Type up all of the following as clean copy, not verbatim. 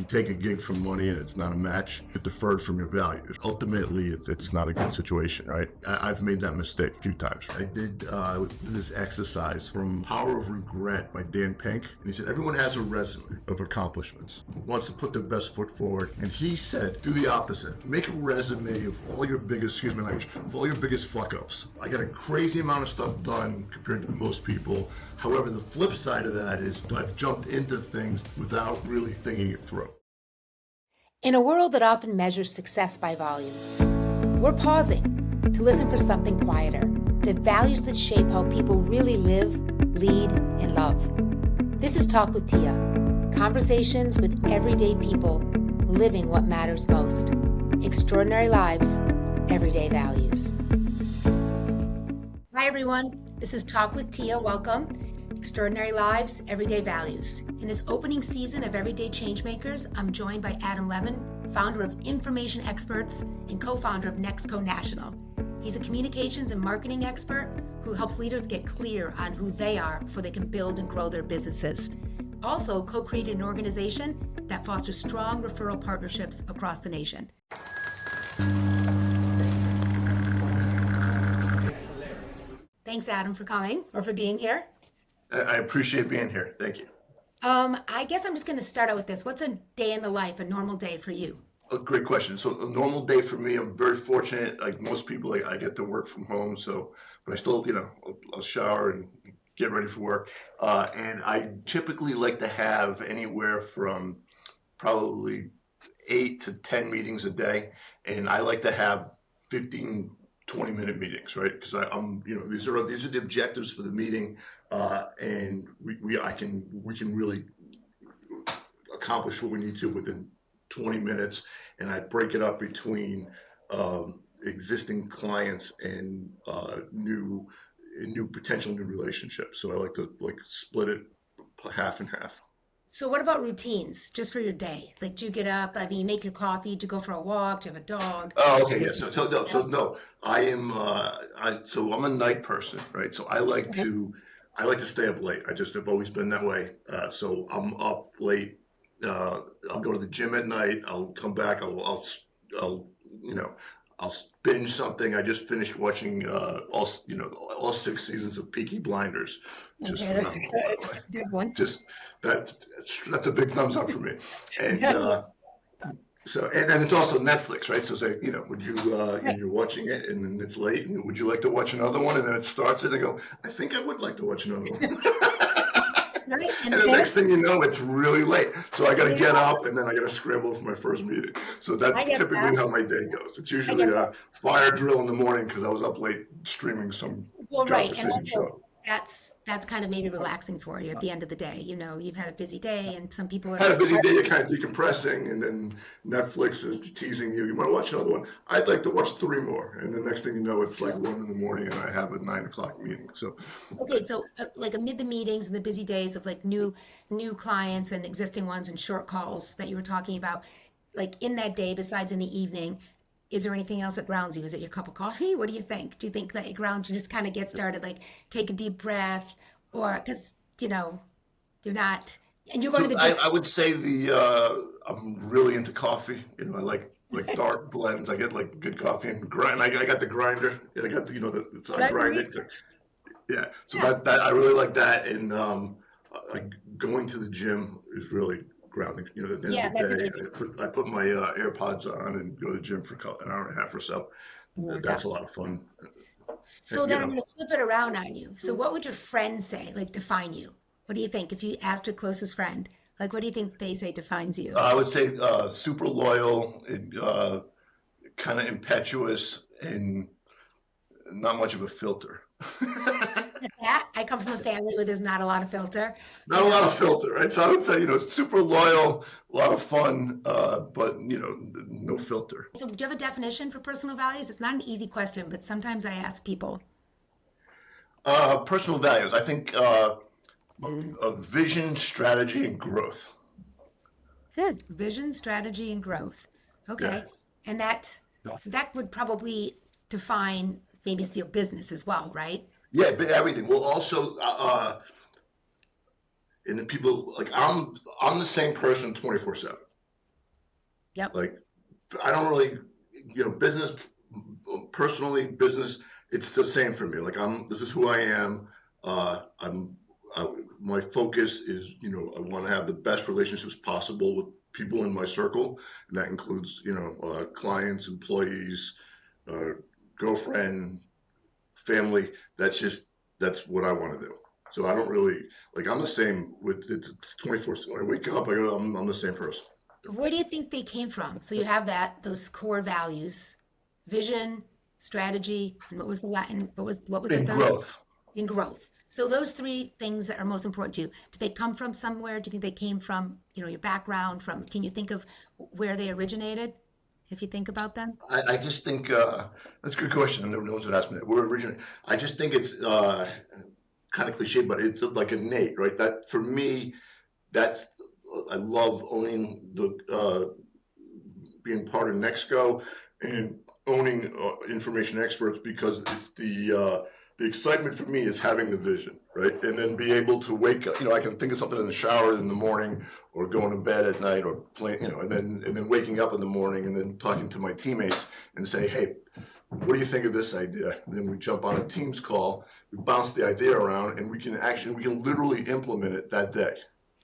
take a gig for money and it's not a match, it deferred from your values. Ultimately, it's not a good situation, right? I've made that mistake a few times. I did this exercise from Power of Regret by Dan Pink. And he said, everyone has a resume of accomplishments, wants to put their best foot forward. And he said, do the opposite. Make a resume of all your biggest, excuse my language, of all your biggest fuck ups. I got a crazy amount of stuff done compared to most people. However, the flip side of that is I've jumped into things without really thinking it through. In a world that often measures success by volume, we're pausing to listen for something quieter, the values that shape how people really live, lead, and love. This is Talk with Tia, conversations with everyday people living what matters most. Extraordinary lives, everyday values. Hi everyone, this is Talk with Tia. Welcome. Extraordinary Lives, Everyday Values. In this opening season of Everyday Changemakers, I'm joined by Adam Levin, founder of Information Experts and co-founder of neXco National. He's a communications and marketing expert who helps leaders get clear on who they are before they can build and grow their businesses. Also co-created an organization that fosters strong referral partnerships across the nation. Thanks, Adam, for coming or for being here. I appreciate being here. Thank you. I guess I'm just going to start out with this. What's a day in the life, a normal day for you? A great question. So a normal day for me, I'm very fortunate. Like most people, I get to work from home. So, but I still, I'll shower and get ready for work. And I typically like to have anywhere from probably 8 to 10 meetings a day. And I like to have 15, 20-minute meetings, right? Because I'm, these are the objectives for the meeting. And we can really accomplish what we need to within 20 minutes. And I break it up between existing clients and new potential new relationships. So I like to split it half and half. So what about routines just for your day? Like, do you get up? I mean, make your coffee, do you go for a walk? Do you have a dog? Oh, okay, yeah. So no, I am. So I'm a night person, right? So I like to stay up late. I just have always been that way. So I'm up late. I'll go to the gym at night. I'll come back. I'll binge something. I just finished watching all 6 seasons of Peaky Blinders. Just okay, that's good. Good one. Just that's a big thumbs up for me. And so, and then it's also Netflix, right? So say, would you, and you're watching it and then it's late, and would you like to watch another one? And then it starts and I go, I think I would like to watch another one. Right. And the next thing you know, it's really late. So I got to get up and then I got to scramble for my first meeting. So that's typically how my day goes. It's usually a fire drill in the morning because I was up late streaming some show. That's kind of maybe relaxing for you at the end of the day. You've had a busy day and some people had a busy day, you're kind of decompressing, and then Netflix is teasing you. You want to watch another one? I'd like to watch 3 more. And the next thing you know, it's like 1 in the morning and I have a 9 o'clock meeting. So okay, so like amid the meetings and the busy days of like new clients and existing ones and short calls that you were talking about, like in that day, besides in the evening, is there anything else that grounds you? Is it your cup of coffee? What do you think? Do you think that it grounds you, just kind of get started, like take a deep breath, or because, you're not, and you're going to the gym? I would say I'm really into coffee. I like dark blends. I get like good coffee and grind. I got the grinder. I got the I grind it. Yeah. So that I really like that. And going to the gym is really grounding. At the end of the day, I put my AirPods on and go to the gym for an hour and a half or so. That's a lot of fun. So then I'm going to flip it around on you. So what would your friends say, like define you? What do you think if you asked your closest friend? Like, what do you think they say defines you? I would say super loyal, kind of impetuous, and not much of a filter. I come from a family where there's not a lot of filter. Not a lot of filter, right? So I would say, super loyal, a lot of fun, but, no filter. So do you have a definition for personal values? It's not an easy question, but sometimes I ask people. Personal values, I think a vision, strategy, and growth. Good. Vision, strategy, and growth. Okay. Yeah. And that would probably define maybe your business as well, right? Yeah, everything. Well, also, and the people, like I'm the same person 24/7. Yep. Like, I don't really, business, personally, business, it's the same for me. Like, this is who I am. Uh, I'm, my focus is, I want to have the best relationships possible with people in my circle. And that includes, clients, employees, uh, girlfriend, family. That's what I want to do. So I don't really, like, I'm the same it's 24. When I wake up, I'm the same person. Where do you think they came from? So you have those core values, vision, strategy, and what was the Latin? What was the In third? growth. In growth. So those three things that are most important to you, do they come from somewhere? Do you think they came from, your background? Can you think of where they originated, if you think about them? I just think that's a good question. And no one's asked me that. We're originally. I just think it's kind of cliche, but it's like innate, right? That for me, that's I love owning being part of neXco and owning information experts because it's the excitement for me is having the vision, right? And then be able to wake up. I can think of something in the shower in the morning, or going to bed at night, or playing, and then waking up in the morning, and then talking to my teammates and say, hey, what do you think of this idea? And then we jump on a Teams call, we bounce the idea around, and we can literally implement it that day.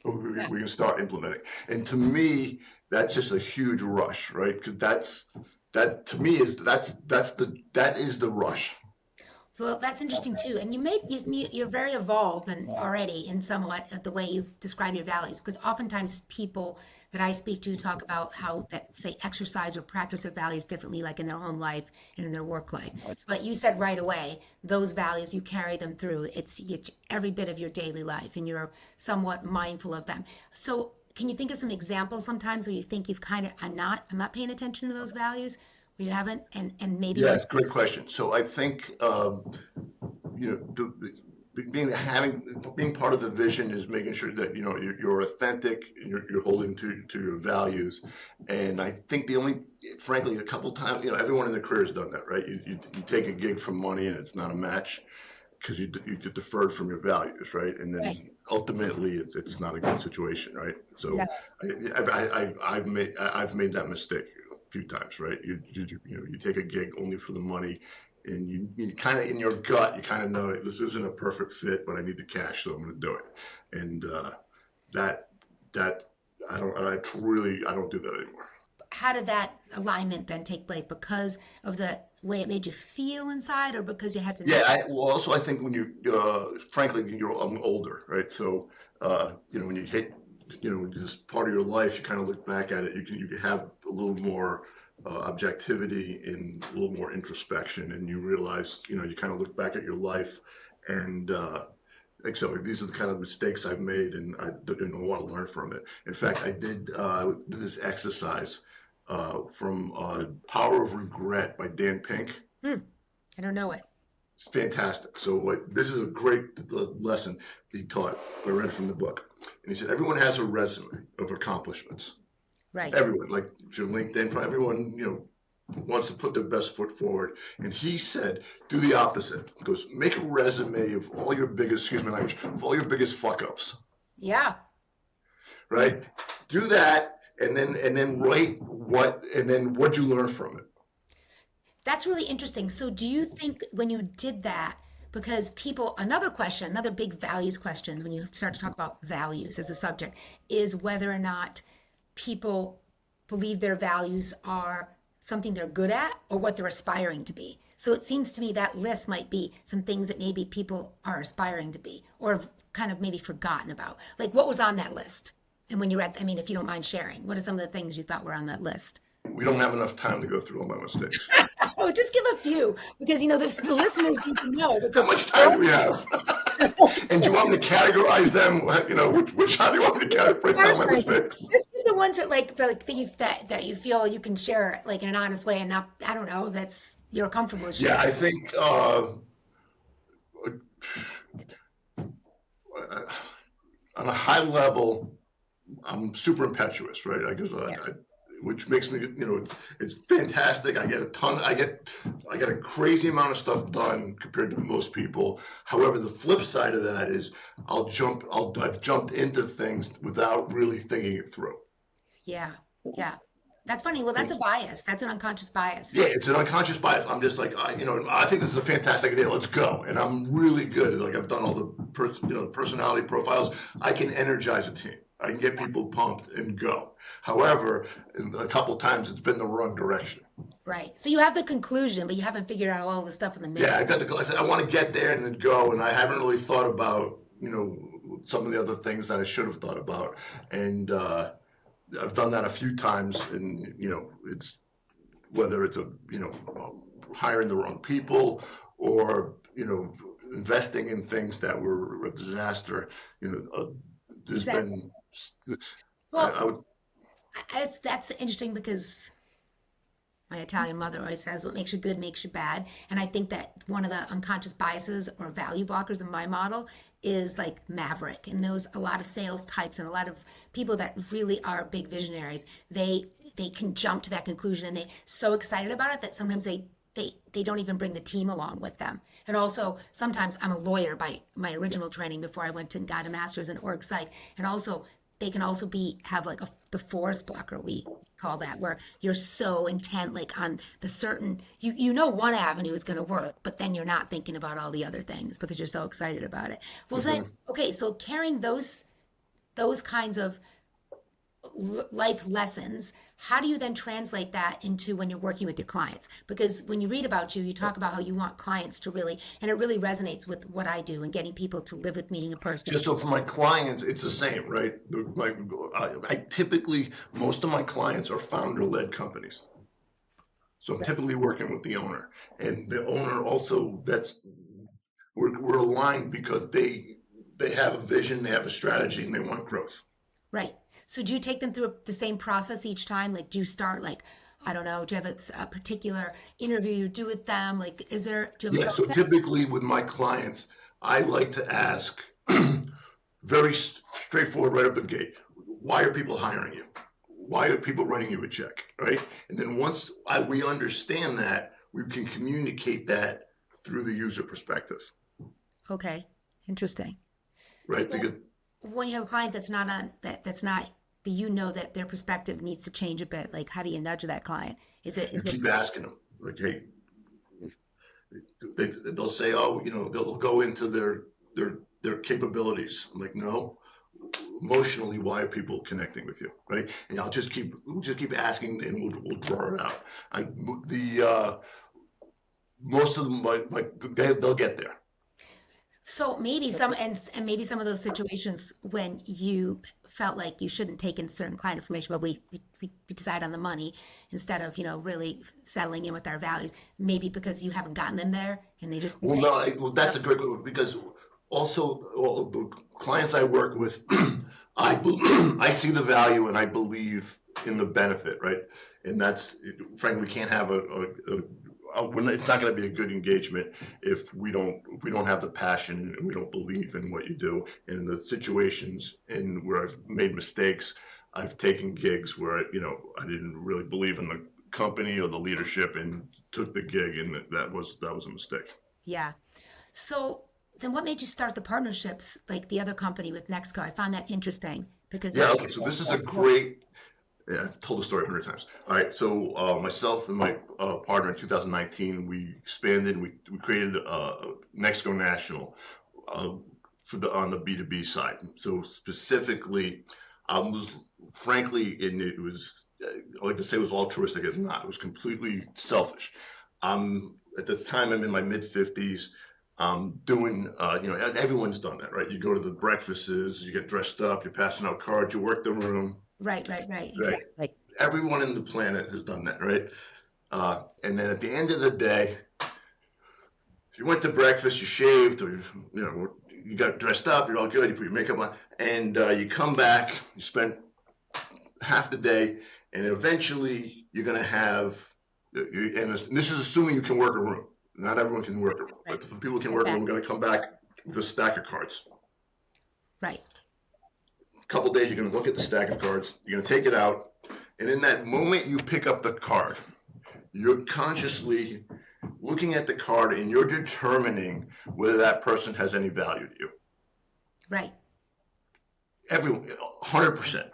We can start implementing. And to me, that's just a huge rush, right? Because that to me is that is the rush. Well, that's interesting too. And you're very evolved and already in somewhat the way you describe your values, because oftentimes people that I speak to talk about how that say exercise or practice their values differently, like in their home life and in their work life. But you said right away, those values, you carry them through. It's every bit of your daily life and you're somewhat mindful of them. So can you think of some examples sometimes where you think you've I'm not paying attention to those values, where you haven't, and maybe. Yeah, it's a great question. So I think being part of the vision is making sure that you're authentic and you're holding to your values. And I think frankly, a couple times, everyone in their career has done that, right? You take a gig for money and it's not a match because you get deferred from your values, right? And then Right. ultimately it's not a good situation, right? So Yeah. I've made that mistake a few times, right? You take a gig only for the money, and you kind of in your gut you kind of know this isn't a perfect fit, but I need the cash, so I'm going to do it. And that I don't do that anymore. How did that alignment then take place? Because of the way it made you feel inside, or because you had to? Yeah, also I think when frankly, I'm older, right? So, when you hit, just part of your life, you kind of look back at it. You can have a little more objectivity and a little more introspection, and you realize, you kind of look back at your life, and like so, these are the kind of mistakes I've made, and I want to learn from it. In fact, I did this exercise from Power of Regret by Dan Pink. I don't know it. It's fantastic. So this is a great lesson he taught. I read it from the book. And he said, everyone has a resume of accomplishments. Right. Everyone, like your LinkedIn, everyone, wants to put their best foot forward. And he said, do the opposite. He goes, make a resume of all your biggest, of all your biggest fuck ups. Yeah. Right? Do that, and then write what'd you learn from it? That's really interesting. So do you think when you did that, because another big values questions when you start to talk about values as a subject is whether or not people believe their values are something they're good at or what they're aspiring to be. So it seems to me that list might be some things that maybe people are aspiring to be or have kind of maybe forgotten about. Like what was on that list? And when you read, if you don't mind sharing, what are some of the things you thought were on that list? We don't have enough time to go through all my mistakes. Oh, just give a few, because the listeners need to know. How much time do we have? And do you want me to categorize them? Which how do you want me to break down my mistakes? Just give the ones that that you feel you can share like in an honest way and not, I don't know, that's you're comfortable with sharing. Yeah, I think on a high level, I'm super impetuous, right? Which makes me, it's fantastic. I get a crazy amount of stuff done compared to most people. However, the flip side of that is I've jumped into things without really thinking it through. Yeah. That's funny. Well, that's a bias. That's an unconscious bias. Yeah, it's an unconscious bias. I'm just like, I think this is a fantastic idea. Let's go. And I'm really good. Like I've done all the personality profiles. I can energize a team. I can get people pumped and go. However, a couple times it's been the wrong direction. Right. So you have the conclusion, but you haven't figured out all the stuff in the middle. Yeah, I said I want to get there and then go, and I haven't really thought about some of the other things that I should have thought about, and I've done that a few times, and it's whether it's hiring the wrong people or investing in things that were a disaster. There's Exactly. been Well, I would that's interesting because my Italian mother always says, what makes you good makes you bad. And I think that one of the unconscious biases or value blockers in my model is like maverick. And those, a lot of sales types and a lot of people that really are big visionaries, they can jump to that conclusion and they're so excited about it that sometimes they don't even bring the team along with them. And also, sometimes I'm a lawyer by my original training before I went and got a master's in org psych. And also, they can also have like the forest blocker, we call that, where you're so intent like on the certain, one avenue is going to work, but then you're not thinking about all the other things because you're so excited about it. Well, so carrying those kinds of life lessons, how do you then translate that into when you're working with your clients? Because when you read about you, you talk about how you want clients to really, and it really resonates with what I do and getting people to live with meaning in person. just so for my clients, it's the same, right? I typically, most of my clients are founder-led companies. So I'm typically working with the owner, and the owner also, we're aligned because they have a vision, they have a strategy, and they want growth. Right. So do you take them through the same process each time? Like, do you start like, I don't know, do you have a particular interview you do with them? Like, do you have a Yeah, so process? typically with my clients, I like to ask very straightforward right up the gate, why are people hiring you? Why are people writing you a check, right? And then once we understand that, we can communicate that through the user perspective, Okay. Interesting. right? So Because when you have a client that's not but that their perspective needs to change a bit, like how do you nudge that client? Is you it keep asking them, like, hey, they'll say, oh, they'll go into their capabilities. I'm like, no, emotionally, why are people connecting with you, right? And we'll just keep asking, and we'll draw it out. Most of them, they'll get there. so maybe and maybe some of those situations when you felt like you shouldn't take in certain client information, but we decide on the money instead of, really settling in with our values, maybe because you haven't gotten them there and they just Well, no, that's a great question because also all of the clients I work with, I see the value and I believe in the benefit, right? And that's frankly, we can't have it's not going to be a good engagement if we don't have the passion and we don't believe in what you do. And in the situations where I've made mistakes, I've taken gigs where I didn't really believe in the company or the leadership and took the gig, and that was a mistake. yeah. So then what made you start the partnerships like the other company with neXco? I found that interesting because Yeah, okay. So this is a great. Yeah, I've told the story 100 times. All right, so myself and my partner in 2019, we expanded. We created neXco National on the B2B side. So specifically, was frankly, and it was I like to say it was altruistic. It's not. It was completely selfish. At the time, I'm in my mid 50s. Doing, everyone's done that, right? You go to the breakfasts, you get dressed up, you're passing out cards, you work the room. right, Right. exactly. Everyone in the planet has done that, right? And then at the end of the day, if you went to breakfast, you shaved, or you got dressed up, you're all good, you put your makeup on, and you come back, you spend half the day, and eventually you're going to have, and this is assuming you can work a room. Not everyone can work a room, but if people can work a room, we're going to come back with a stack of cards. Right. A couple days, you're going to look at the stack of cards, you're going to take it out, and in that moment you pick up the card, you're consciously looking at the card and you're determining whether that person has any value to you. Right. Everyone, 100%.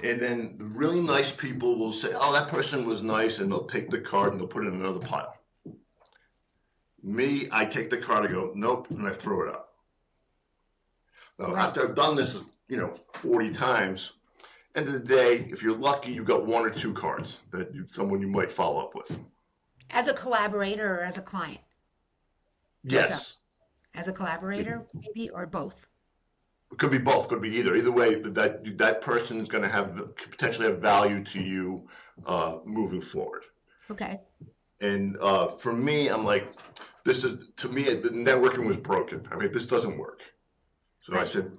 And then the really nice people will say, oh, that person was nice, and they'll take the card and they'll put it in another pile. Me, I take the card, I go, nope, and I throw it out. Now, Right. after I've done this, 40 times, end of the day, if you're lucky, you've got one or two cards that someone you might follow up with. As a collaborator or as a client? What's up? Yes, As a collaborator, maybe, or both? it could be both, could be either. Either way, that person is going to potentially have value to you moving forward. Okay. And for me, I'm like, to me, the networking was broken. I mean, this doesn't work. So I Right. said,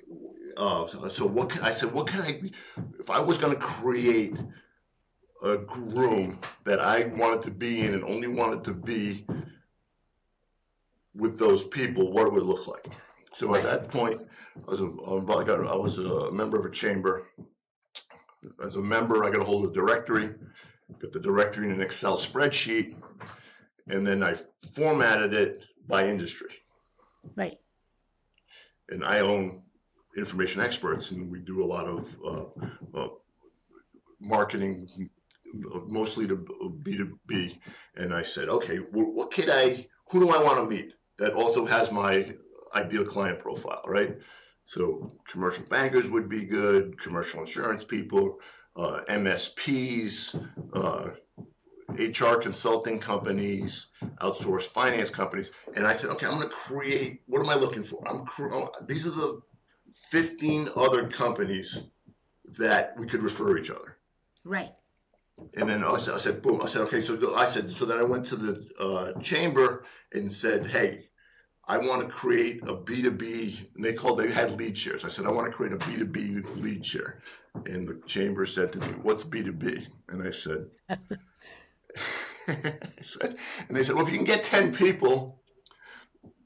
what can I, if I was going to create a room that I wanted to be in and only wanted to be with those people, what it would look like. So at that point, I was a member of a chamber. As a member, I got a hold of the directory, got the directory in an Excel spreadsheet, and then I formatted it by industry. Right. And I own information experts, and we do a lot of marketing, mostly to B2B. And I said, okay, who do I want to meet that also has my ideal client profile, right? So commercial bankers would be good, commercial insurance people, MSPs, HR consulting companies, outsourced finance companies. And I said, okay, I'm going to create, what am I looking for? These are the 15 other companies that we could refer each other. Right. And then I said, boom. I said, okay. So then I went to the chamber and said, hey, I want to create a B2B, and they had lead shares. I said, I want to create a B2B lead share. And the chamber said to me, what's B2B? And I said, and they said, well, if you can get 10 people,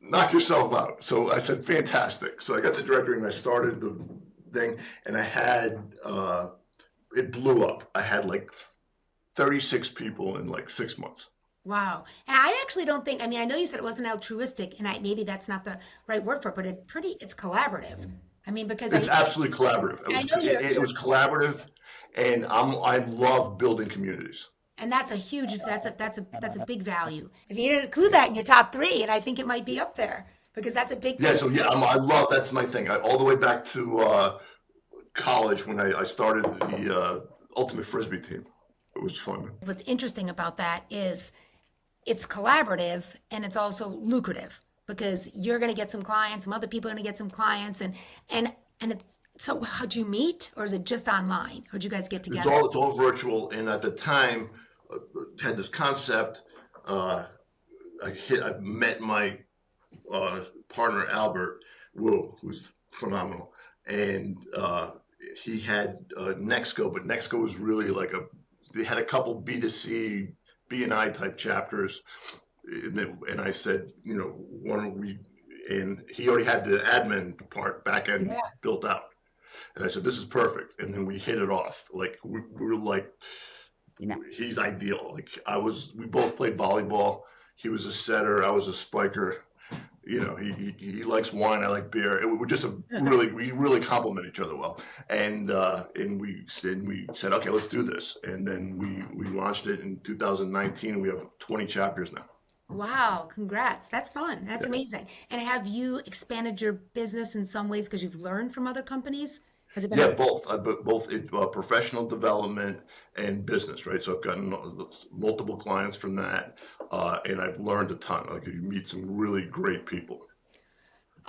knock yourself out. So I said, fantastic. So I got the directory and I started the thing, and I had, it blew up. I had like 36 people in like 6 months. Wow. And I actually don't think, I mean, I know you said it wasn't altruistic, and maybe that's not the right word for it, but it's collaborative. I mean, because It's absolutely collaborative. It was collaborative, and I love building communities. and that's a huge, that's a big value. If you didn't include that in your top three, and I think it might be up there because that's a big Yeah, thing. so yeah, that's my thing. All the way back to college when I started the Ultimate Frisbee team. It was fun. What's interesting about that is it's collaborative and it's also lucrative because you're going to get some clients, some other people are going to get some clients, and it's, so how'd you meet, or is it just online? How'd you guys get together? It's all virtual, and at the time, had this concept. I met my partner Albert Wu, who's phenomenal, and he had neXco, but neXco was really they had a couple B2C, B&I type chapters, and I said, why don't we? And he already had the admin part back end built out. And I said, this is perfect. And then we hit it off. Like we were like, he's ideal. We both played volleyball. He was a setter. I was a spiker. He likes wine. I like beer. We really complement each other well. And we said, okay, let's do this. And then we launched it in 2019. We have 20 chapters now. Wow, congrats. That's fun. That's amazing. And have you expanded your business in some ways because you've learned from other companies? Has it been Yeah, both. Both professional development and business, right? So I've gotten multiple clients from that, and I've learned a ton. Like you meet some really great people,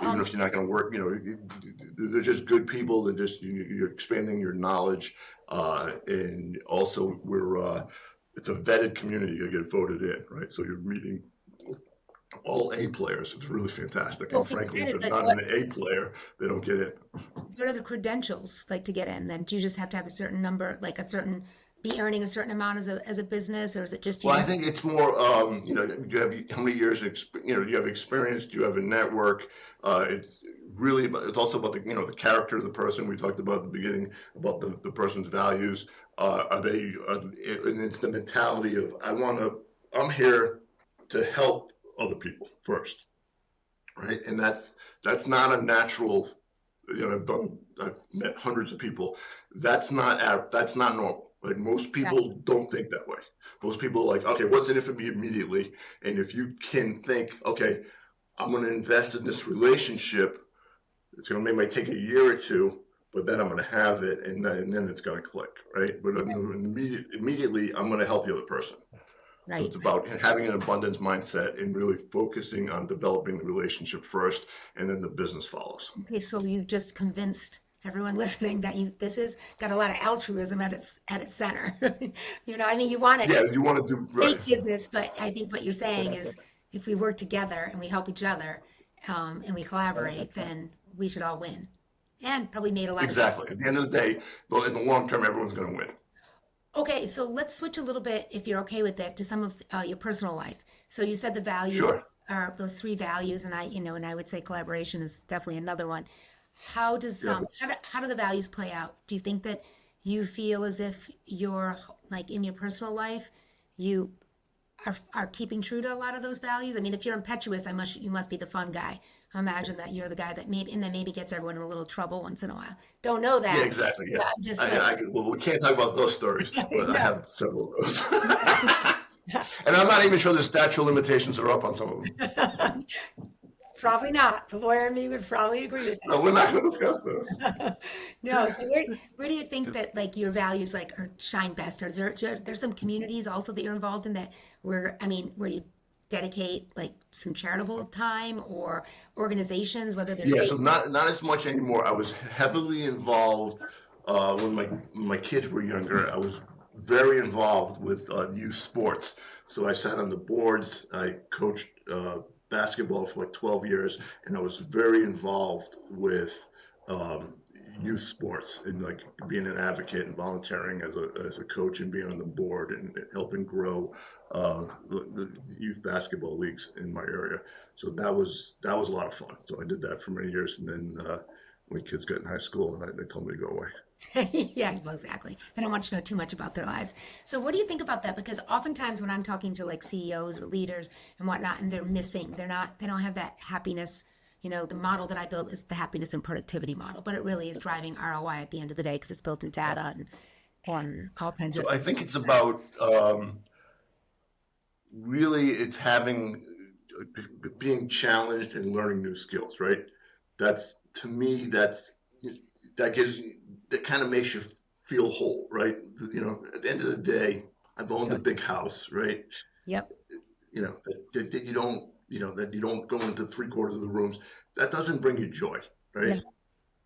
even if you're not going to work. They're just good people. You're expanding your knowledge, and also it's a vetted community. You get voted in, right? So you're meeting all A players. It's really fantastic. Well, And frankly, if vetted, they're like not an A player, they don't get in. what are the credentials like to get in? Then do you just have to have a certain number, like be earning a certain amount as a business, or is it just you? Well, I think it's more, do you have how many years, do you have experience? Do you have a network? It's it's also about the character of the person. We talked about at the beginning about the person's values. And it's the mentality of I'm here to help other people first, right? And that's not a natural I've met hundreds of people. That's not normal. Like most Yeah. people don't think that way. Most people are like, okay, what's in it for me immediately? And if you can think, okay, I'm going to invest in this relationship, it's going to might take a year or two, but then I'm going to have it, and then it's going to click, right? But immediately, I'm going to help the other person. So Right. it's about having an abundance mindset and really focusing on developing the relationship first, and then the business follows. Okay, so you've just convinced everyone listening that this is got a lot of altruism at its center. I mean, you want to Yeah, you want to do right. make business, but I think what you're saying is if we work together and we help each other, and we collaborate, then we should all win, and probably made a lot of. Exactly. At the end of the day, though, in the long term, everyone's going to win. Okay, so let's switch a little bit, if you're okay with it, to some of your personal life. So you said the values Sure. are those three values, and I would say collaboration is definitely another one. How does Yeah. how do the values play out? Do you think that you feel as if you're like in your personal life, you are keeping true to a lot of those values? I mean, if you're impetuous, you must be the fun guy. I imagine that you're the guy that maybe gets everyone in a little trouble once in a while. Don't know Yeah, that. exactly. Yeah. But I'm just like, Well, we can't talk about those stories, but I no. have several of those. And I'm not even sure the statute of limitations are up on some of them. Probably not. The lawyer and me would probably agree with No, we're not going to discuss those. that. No, so where do you think that like your values like are shine best? Or is there's some communities also that you're involved in that where you dedicate like some charitable time or organizations, whether they're Yeah, faith. so not as much anymore. I was heavily involved when my kids were younger. I was very involved with youth sports. So I sat on the boards. I coached basketball for like 12 years, and I was very involved with um, youth sports and like being an advocate and volunteering as a coach and being on the board and helping grow the youth basketball leagues in my area. So that was a lot of fun. So I did that for many years, and then when kids got in high school, and they told me to go away. Yeah, well, exactly. They don't want you to know too much about their lives. So, what do you think about that? Because oftentimes, when I'm talking to like CEOs or leaders and whatnot, and they're missing, they don't have that happiness. The model that I built is the happiness and productivity model, but it really is driving ROI at the end of the day because it's built in data and all kinds of. So I think it's about really it's having being challenged and learning new skills, right? That's to me that gives that kind of makes you feel whole, right? At the end of the day, I've owned a big house, right? Yep. That you don't go into three-quarters of the rooms. That doesn't bring you joy, No. right?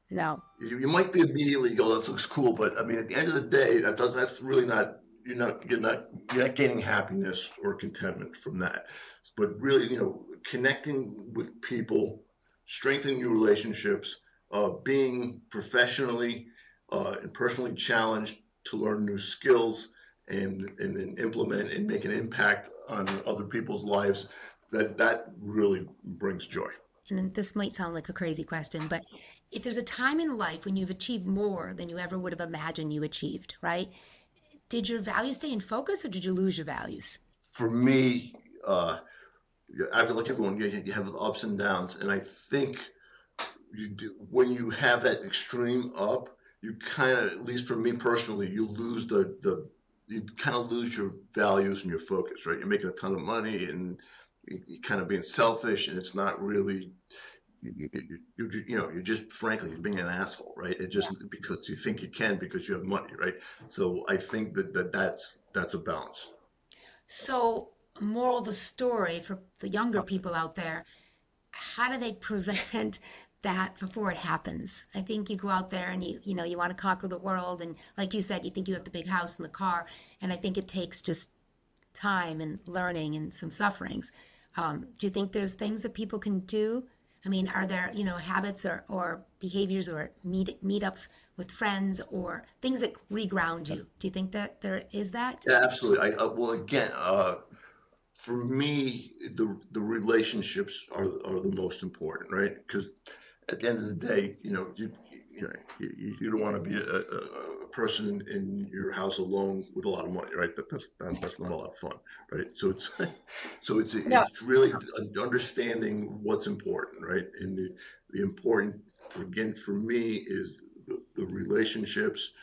No. You might be immediately go, that looks cool, but I mean, at the end of the day, that's really not. You're not gaining happiness or contentment from that. But really, connecting with people, strengthening your relationships, being professionally and personally challenged to learn new skills and then implement and make an impact on other people's lives, that really brings joy. And this might sound like a crazy question, but if there's a time in life when you've achieved more than you ever would have imagined you achieved, right? Did your values stay in focus or did you lose your values? For me, I feel like everyone, you have the ups and downs, and I think you do when you have that extreme up, you kind of, at least for me personally, you lose you kind of lose your values and your focus, right? You're making a ton of money and you're kind of being selfish, and it's not really you're just frankly you're being an asshole, right? It just because you think you can because you have money, right? So I think that's a balance. So, moral of the story for the younger people out there, how do they prevent that before it happens? I think you go out there and you want to conquer the world, and like you said, you think you have the big house and the car, and I think it takes just time and learning and some sufferings. Do you think there's things that people can do? I mean, are there, habits or behaviors or meetups with friends or things that reground you? Do you think that there is that? Yeah, absolutely. Well, again, for me, the relationships are the most important, right? Because at the end of the day, you don't want to be a person in your house alone with a lot of money, right? That's not a lot of fun, right? So it's No. it's really understanding what's important, right? And the important, again, for me is the relationships,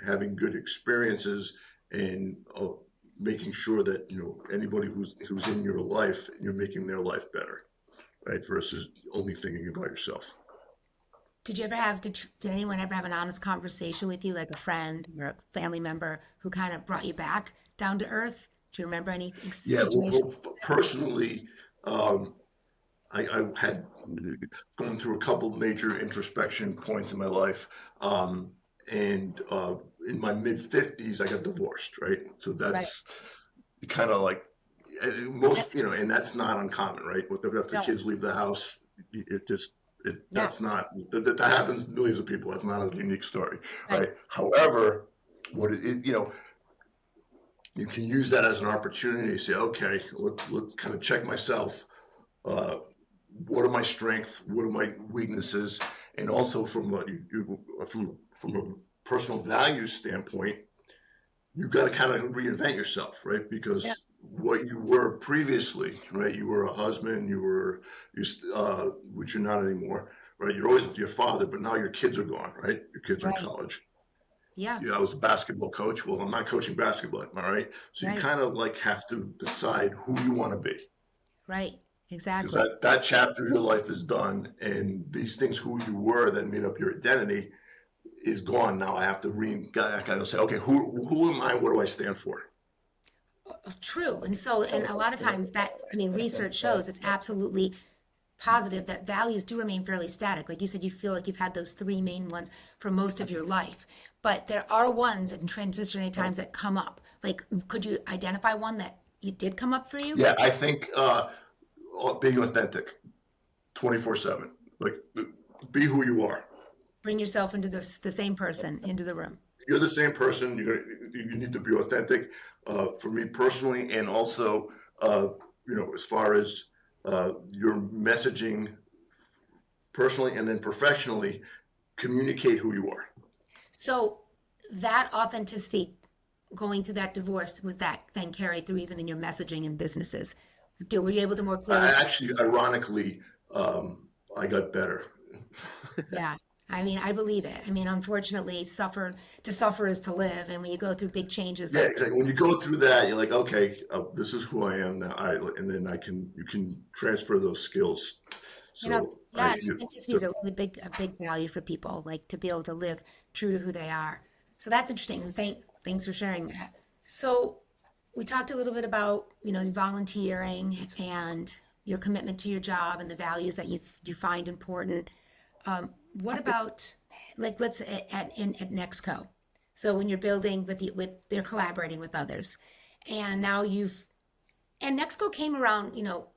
having good experiences, and making sure that anybody who's in your life, you're making their life better, right? Versus only thinking about yourself. Did you ever have, did anyone ever have an honest conversation with you, like a friend or a family member who kind of brought you back down to earth? Do you remember any Yeah, situation? personally, um, I had gone through a couple major introspection points in my life, and in my mid 50s, I got divorced, right? So Right. that's kind of like most, That's true. and that's not uncommon, right? After No. kids leave the house, it just Yeah. that's not that happens to millions of people. That's not a unique story, Right. right? However, what it, you can use that as an opportunity to say, okay, let's kind of check myself. Uh, what are my strengths? What are my weaknesses? And also from a personal value standpoint, you've got to kind of reinvent yourself, right? Yeah. Because what you were previously, right? You were a husband, which you're not anymore, right? You're always with your father, but now your kids are gone, right? Your kids are in Right. college. Yeah. Yeah, I was a basketball coach. Well, I'm not coaching basketball, all right? So you Right. kind of like have to decide who you want to be, Right. because Exactly. that chapter of your life is done, and these things, who you were that made up your identity, is gone. Now I have to I gotta say, okay, who am I? What do I stand for? True. And so, and a lot of times that, I mean, research shows it's absolutely positive that values do remain fairly static. Like you said, you feel like you've had those three main ones for most of your life, but there are ones in transitionary times that come up. Like, could you identify one that you did come up for you? Yeah, I think being authentic, 24/7. Like, be who you are. Bring yourself into the same person into the room. You're the same person. You need to be authentic. For me personally, and also, as far as your messaging personally and then professionally, communicate who you are. So that authenticity going through that divorce, was that then carried through even in your messaging and businesses? Were you able to more clearly? Actually, ironically, I got better. Yeah. I mean, I believe it. I mean, unfortunately, to suffer is to live. And when you go through big changes Yeah, like, exactly. When you go through that, you're like, okay, this is who I am now. And then you can transfer those skills. yeah, and authenticity is a big value for people, like to be able to live true to who they are. So that's interesting. Thanks for sharing that. So we talked a little bit about, volunteering and your commitment to your job and the values that you find important. What about, like, let's at neXco? So when you're building they're collaborating with others, and now and neXco came around,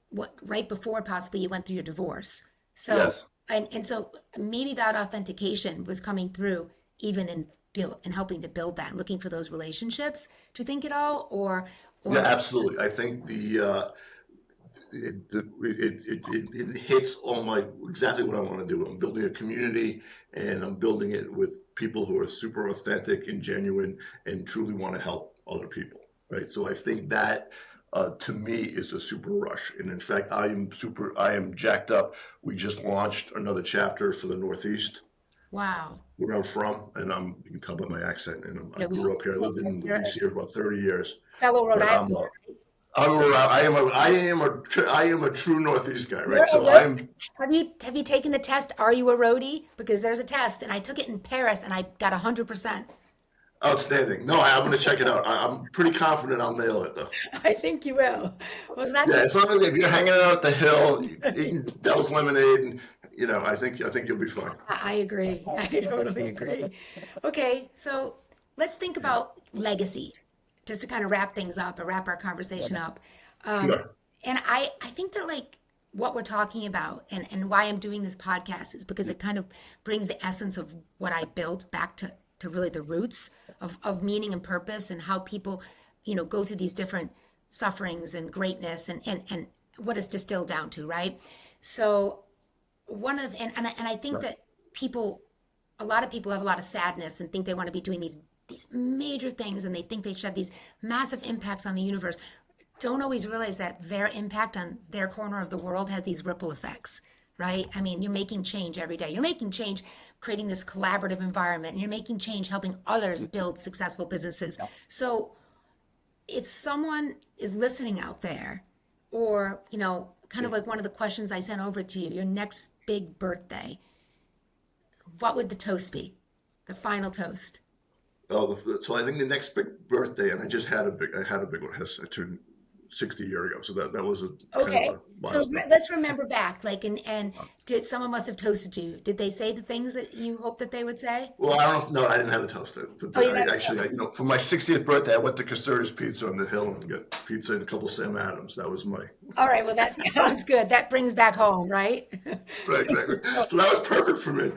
what, right before possibly you went through your divorce. So Yes. and so maybe that authentication was coming through even in build and helping to build that, looking for those relationships. Do you think at all, Yeah, or absolutely. I think it hits all my exactly what I want to do. I'm building a community, and I'm building it with people who are super authentic and genuine and truly want to help other people. Right. So I think that to me is a super rush. And in fact, I am jacked up. We just launched another chapter for the Northeast, wow? where I'm from, and you can tell by my accent. And I Yeah, grew up here. I lived in you're a DC for about 30 years, fellow Rhode but Island. I am a true Northeast guy, You're right? a So road. I'm Have you taken the test? Are you a roadie? Because there's a test, and I took it in Paris, and I got 100%. outstanding. No, I'm going to check it out. I'm pretty confident I'll nail it, though. I think you will. Well, that's Yeah, what as long as if you're hanging out at the hill, eating Dell's lemonade, and I think you'll be fine. I agree. I totally agree. Okay, so let's think about legacy, just to kind of wrap things up or wrap our conversation up. Um, Sure. and I think that, like, what we're talking about and why I'm doing this podcast is because it kind of brings the essence of what I built back to really the roots of meaning and purpose, and how people, go through these different sufferings and greatness, and what it's distilled down to, right? So one of and I think that people a lot of people have a lot of sadness and think they want to be doing these major things, and they think they should have these massive impacts on the universe. Don't always realize that their impact on their corner of the world has these ripple effects, right? I mean, you're making change every day. You're making change creating this collaborative environment, and you're making change helping others build successful businesses. So if someone is listening out there, or, kind of like one of the questions I sent over to you, your next big birthday, what would the toast be? The final toast? Oh, so I think the next big birthday, and I had a big one. I turned 60 a year ago, so that was a kind Okay. of a So milestone. let's remember back, like, and did someone must have toasted you? Did they say the things that you hoped that they would say? Well, I don't know. No, I didn't have a toast. Oh, you I never actually, toast. for my 60th birthday, I went to Castori's Pizza on the hill and got pizza and a couple Sam Adams. That was my All right. Well, that sounds good. That brings back home, right? right, exactly. So, So that was perfect for me.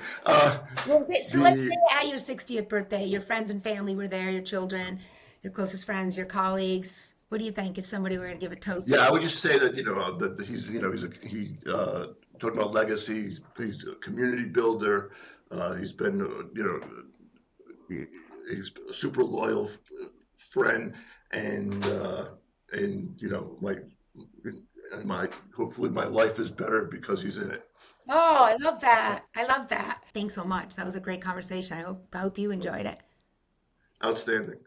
so let's say The at your 60th birthday, your friends and family were there, your children, your closest friends, your colleagues. What do you think if somebody were to give a toast to Yeah, you? I would just say that that he's talking about legacy. He's a community builder. He's been he, he's a super loyal friend, and my hopefully my life is better because he's in it. Oh, I love that. I love that. Thanks so much. That was a great conversation. I hope you enjoyed it. Outstanding.